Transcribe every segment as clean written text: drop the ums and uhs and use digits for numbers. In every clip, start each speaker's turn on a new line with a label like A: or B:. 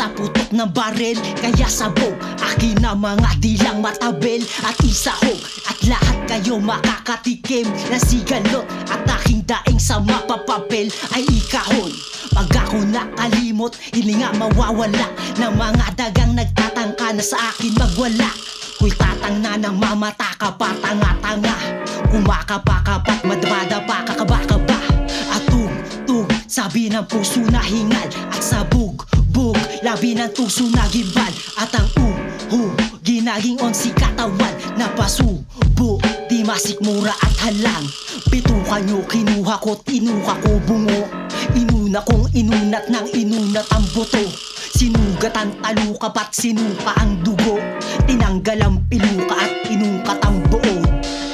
A: sa putok ng barel. Kaya sabog, akin na mga dilang matabel at isahog, at lahat kayo makakatikim ng sigalot at aking daing sa mapapapel ay ikahon. Pag ako nakalimot, hindi nga mawawala ng mga dagang nagtatangka na sa akin magwala. Kuy tatang na ng mamata ka pa, tanga-tanga, kumakapa-kapat, madaba-daba, kakaba-kaba. At tug-tug, sabi ng puso na hingal, at sabog-bog, labi ng tuso na gibal. At ang ginaging onsi katawan na pasubo, di masikmura at halang. Bitukan nyo, kinuha ko, tinuha ko bungo. Inuna kong inunat ng inunat ang buto. Sinugat ang taluka pat sinuka ang dugo. Tinanggal ang piluka at inukat ang buo.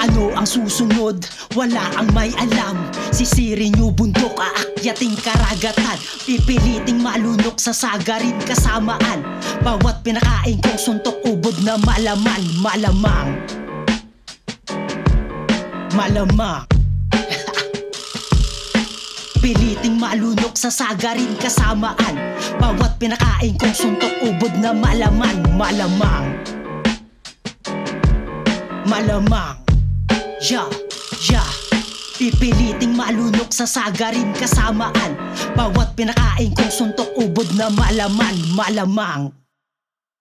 A: Ano ang susunod? Wala ang may alam. Sisirin nyo bundok, aakyating karagatan. Pipiliting malunok sa sagarin kasamaan. Bawat pinakain kong suntok ubod na malaman. Malamang Malamang piliting malunok sa sagarin kasamaan. Bawat pinakain kong suntok ubod na malaman. Malamang pipiliting malunok sa sagarin kasamaan. Bawat pinakain kong suntok ubod na malaman. Malamang